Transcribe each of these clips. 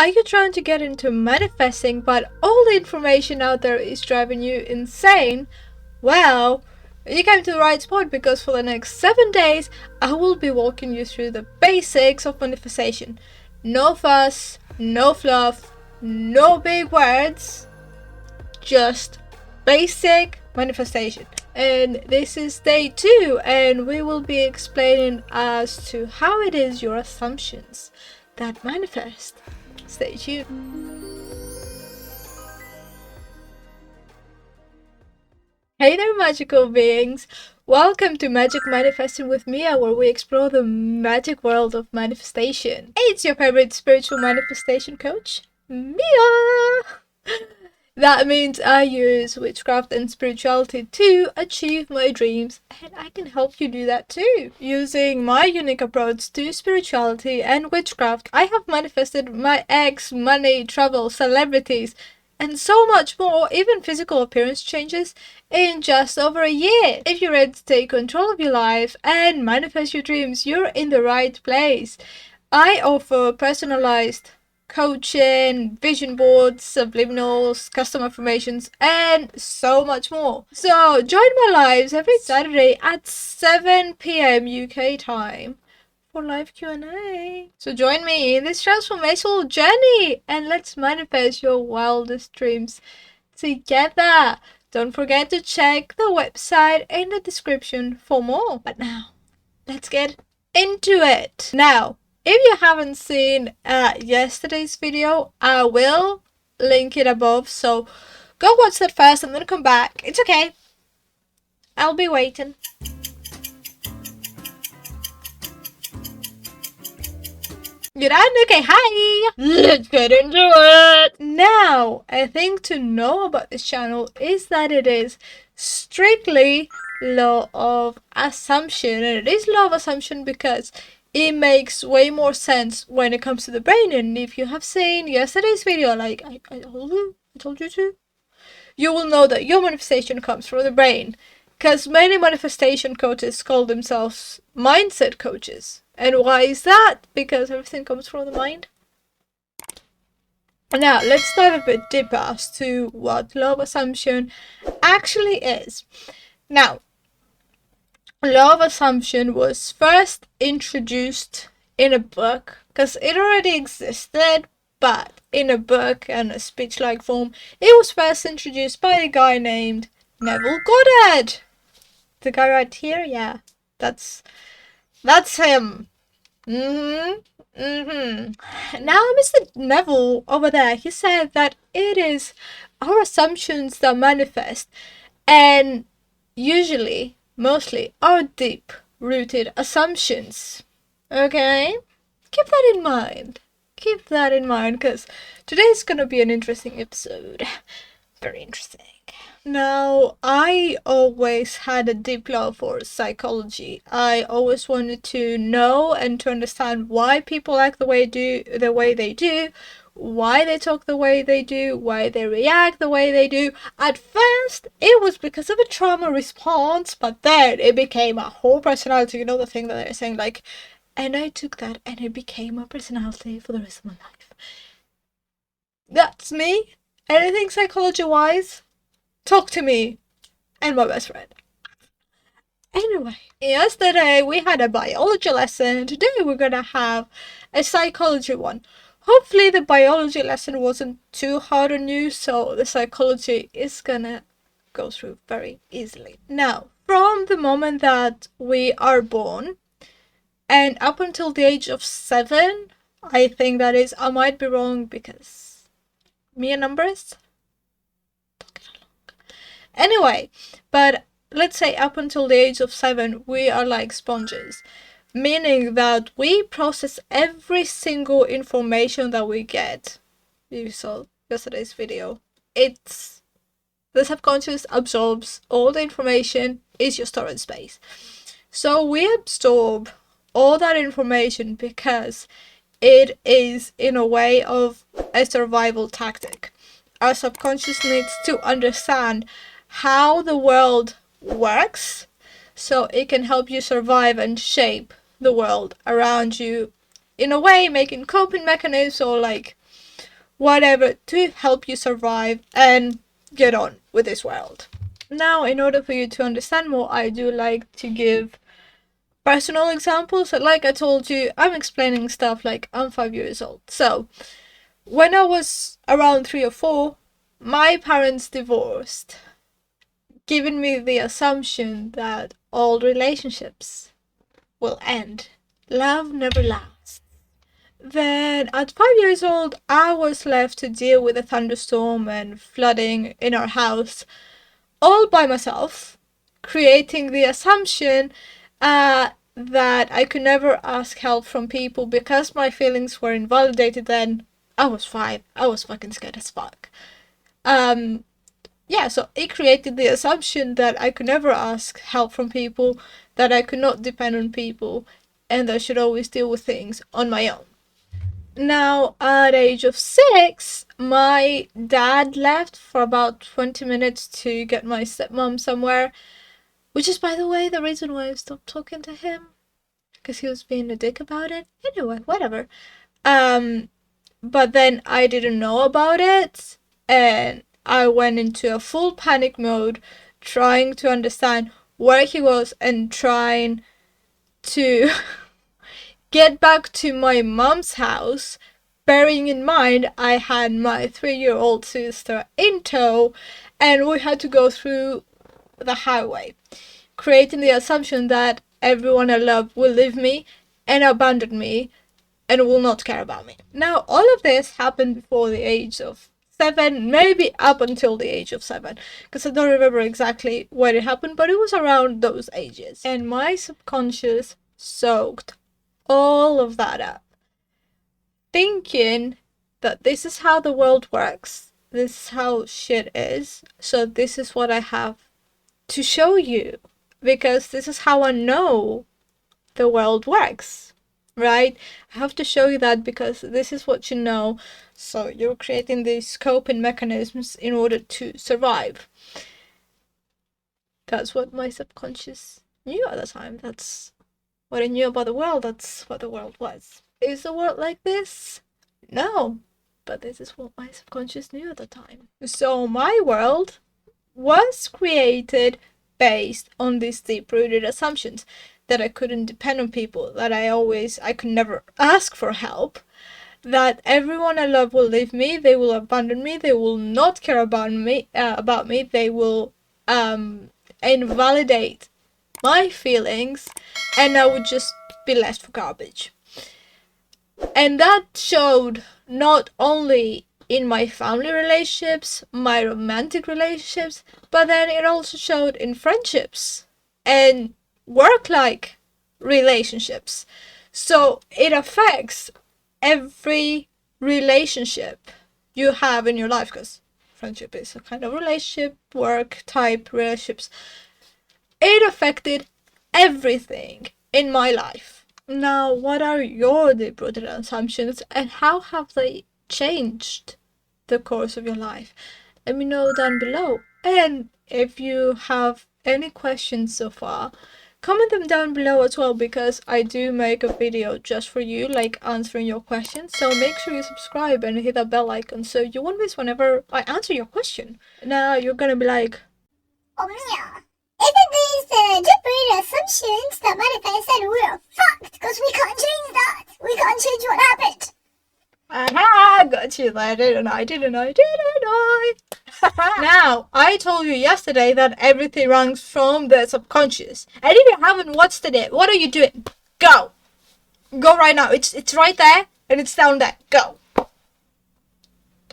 Are you trying to get into manifesting, but all the information out there is driving you insane? Well, you came to the right spot, because for the next 7 days, I will be walking you through the basics of manifestation. No fuss, no fluff, no big words, just basic manifestation. And this is day 2, and we will be explaining as to how it is your assumptions that manifest. Stay tuned. Hey there, magical beings! Welcome to Magic Manifesting with Mia, where we explore the magic world of manifestation. It's your favorite spiritual manifestation coach, Mia! That means I use witchcraft and spirituality to achieve my dreams, and I can help you do that too. Using my unique approach to spirituality and witchcraft, I have manifested my ex, money, travel, celebrities, and so much more, even physical appearance changes, in just over a year. If you're ready to take control of your life and manifest your dreams, you're in the right place. I offer personalized coaching, vision boards, subliminals, custom affirmations, and so much more. So join my lives every Saturday at 7 p.m. UK time for live Q&A. So join me in this transformational journey, and let's manifest your wildest dreams together. Don't forget to check the website in the description for more. But now, let's get into it. Now, if you haven't seen yesterday's video, I will link it above, so go watch that first and then come back. It's okay. I'll be waiting. You're done? Okay, hi! Let's get into it! Now, a thing to know about this channel is that it is strictly law of assumption. And it is law of assumption because it makes way more sense when it comes to the brain. And if you have seen yesterday's video, like I told you to, you will know that your manifestation comes from the brain. Because many manifestation coaches call themselves mindset coaches. And why is that? Because everything comes from the mind. Now, let's dive a bit deeper as to what law of assumption actually is. Now, law of assumption was first introduced in a book, because it already existed, but in a book and a speech-like form. It was first introduced by a guy named Neville Goddard. The guy right here, yeah, that's him. Now, Mr. Neville over there, he said that it is our assumptions that manifest, and usually, mostly, are deep-rooted assumptions. Okay? Keep that in mind. Keep that in mind, because today's gonna be an interesting episode. Very interesting. Now, I always had a deep love for psychology. I always wanted to know and to understand why people act the way they do, why they talk the way they do, why they react the way they do. At first, it was because of a trauma response, but then it became a whole personality. You know, the thing that they're saying, like, and I took that and it became a personality for the rest of my life. That's me. Anything psychology-wise? Talk to me and my best friend. Anyway, yesterday we had a biology lesson. Today we're gonna have a psychology one. Hopefully the biology lesson wasn't too hard on you, so the psychology is gonna go through very easily. Now, from the moment that we are born and up until the age of 7, I think that is, I might be wrong because me and numbers. Anyway, but let's say up until the age of 7, we are like sponges, meaning that we process every single information that we get. You saw yesterday's video. It's the subconscious absorbs all the information, is your storage space. So we absorb all that information because it is in a way of a survival tactic. Our subconscious needs to understand how the world works so it can help you survive and shape the world around you in a way, making coping mechanisms or like whatever, to help you survive and get on with this world. Now, in order for you to understand more, I do like to give personal examples. Like I told you, I'm explaining stuff like I'm 5 years old. So, when I was around 3 or 4, my parents divorced, giving me the assumption that all relationships will end. Love never lasts. Then, at 5 years old, I was left to deal with a thunderstorm and flooding in our house all by myself, creating the assumption that I could never ask help from people because my feelings were invalidated then. I was 5. I was fucking scared as fuck. So it created the assumption that I could never ask help from people, that I could not depend on people, and I should always deal with things on my own. Now, at age of 6, my dad left for about 20 minutes to get my stepmom somewhere, which is, by the way, the reason why I stopped talking to him, because he was being a dick about it. Anyway, whatever. But then I didn't know about it, and I went into a full panic mode, trying to understand where he was and trying to get back to my mom's house, bearing in mind I had my 3-year-old sister in tow, and we had to go through the highway, creating the assumption that everyone I love will leave me and abandon me and will not care about me. Now, all of this happened before the age of 7, maybe up until the age of 7, because I don't remember exactly when it happened, but it was around those ages. And my subconscious soaked all of that up, thinking that this is how the world works, this is how shit is, so this is what I have to show you, because this is how I know the world works, right? I have to show you that because this is what you know, so you're creating these coping mechanisms in order to survive. That's what my subconscious knew at the time. That's what I knew about the world. That's what the world was. Is the world like this? No, but this is what my subconscious knew at the time. So my world was created based on these deep-rooted assumptions that I couldn't depend on people, that I could never ask for help, that everyone I love will leave me, they will abandon me, they will not care about me, they will invalidate my feelings, and I would just be left for garbage. And that showed not only in my family relationships, my romantic relationships, but then it also showed in friendships and work-like relationships. So it affects every relationship you have in your life, because friendship is a kind of relationship, work type relationships. It affected everything in my life. Now, what are your deep-rooted assumptions and how have they changed the course of your life? Let me know down below. And if you have any questions so far, comment them down below as well, because I do make a video just for you, like answering your questions. So make sure you subscribe and hit that bell icon so you won't miss whenever I answer your question. Now you're gonna be like, oh yeah, isn't these deep-rooted assumptions that manifest said we're fucked because we can't change that? We can't change what happened. aha, got you there, didn't I? Now, I told you yesterday that everything runs from the subconscious. And if you haven't watched it, what are you doing? Go! Go right now. It's right there and it's down there. Go!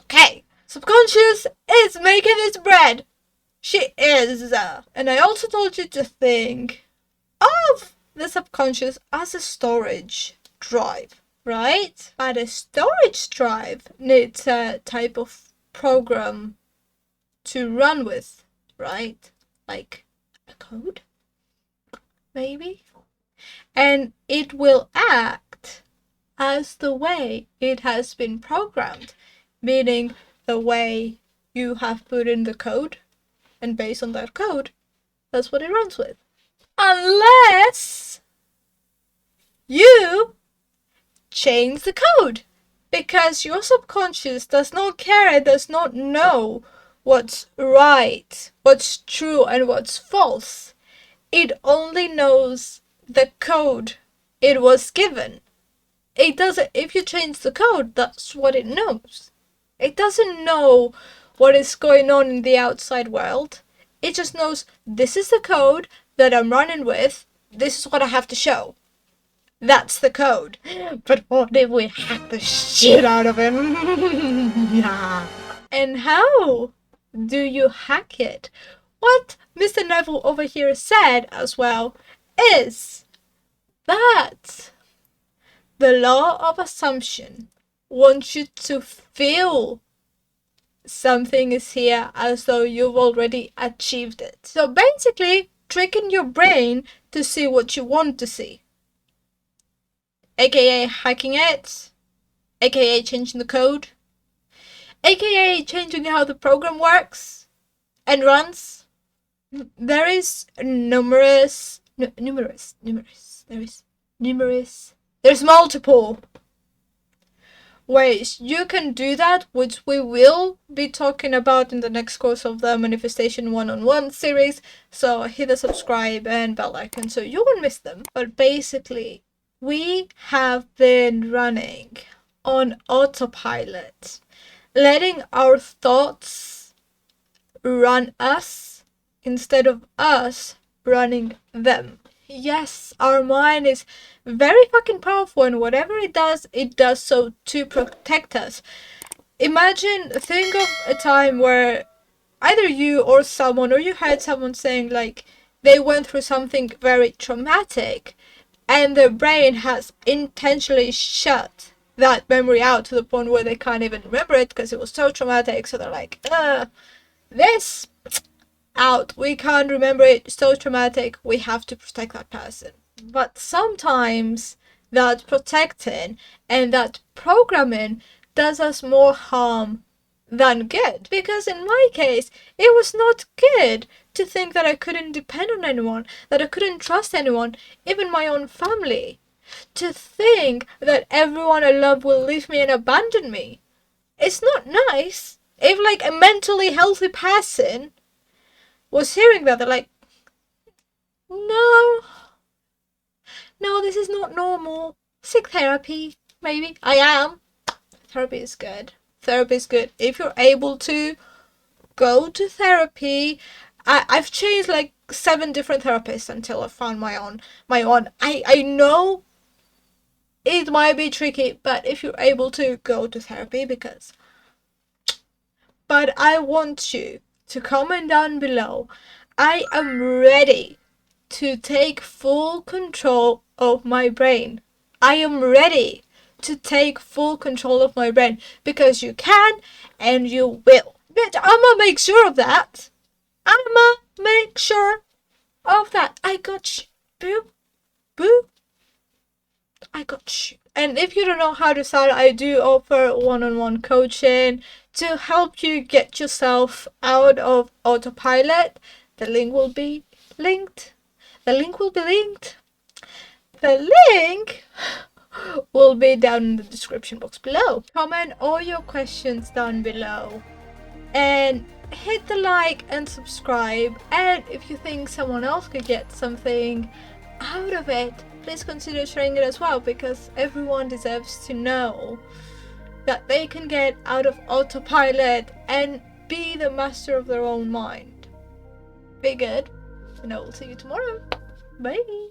Okay. Subconscious is making its bread. She is. And I also told you to think of the subconscious as a storage drive, right? But a storage drive needs a type of program to run with, right? Like a code, maybe? And it will act as the way it has been programmed, meaning the way you have put in the code, and based on that code, that's what it runs with. Unless you change the code. Because your subconscious does not care, it does not know what's right, what's true, and what's false. It only knows the code it was given. It doesn't, if you change the code, that's what it knows. It doesn't know what is going on in the outside world. It just knows this is the code that I'm running with. This is what I have to show. That's the code. But what if we hack the shit out of him? Yeah. And how do you hack it? What Mr. Neville over here said as well is that the law of assumption wants you to feel something is here as though you've already achieved it. So basically, tricking your brain to see what you want to see. AKA hacking it, AKA changing the code, AKA changing how the program works and runs. There is there's multiple ways you can do that, which we will be talking about in the next course of the Manifestation One-on-One series, so hit the subscribe and bell icon so you won't miss them. But basically, we have been running on autopilot, letting our thoughts run us instead of us running them. Yes, our mind is very fucking powerful, and whatever it does so to protect us. Think of a time where either you or someone, or you heard someone saying like they went through something very traumatic and their brain has intentionally shut that memory out to the point where they can't even remember it because it was so traumatic. So they're like, this out, we can't remember it, it's so traumatic, we have to protect that person. But sometimes that protecting and that programming does us more harm than good. Because in my case, it was not good to think that I couldn't depend on anyone, that I couldn't trust anyone, even my own family. To think that everyone I love will leave me and abandon me. It's not nice. If like a mentally healthy person was hearing that, they're like, no, this is not normal. Seek therapy, maybe. I am. Therapy is good. Therapy is good. If you're able to, go to therapy. I've changed like 7 different therapists until I found my own. I know it might be tricky, but if you're able to, go to therapy because... But I want you to comment down below. I am ready to take full control of my brain. I am ready to take full control of my brain because you can and you will. Bitch, I'ma make sure of that. I'ma make sure of that. I got you. Boo. Boo. I got you. And if you don't know how to start, I do offer one-on-one coaching to help you get yourself out of autopilot. The link will be linked. The link will be down in the description box below. Comment all your questions down below. And hit the like and subscribe. And if you think someone else could get something out of it, please consider sharing it as well, because everyone deserves to know that they can get out of autopilot and be the master of their own mind. Be good, and I will see you tomorrow. Bye.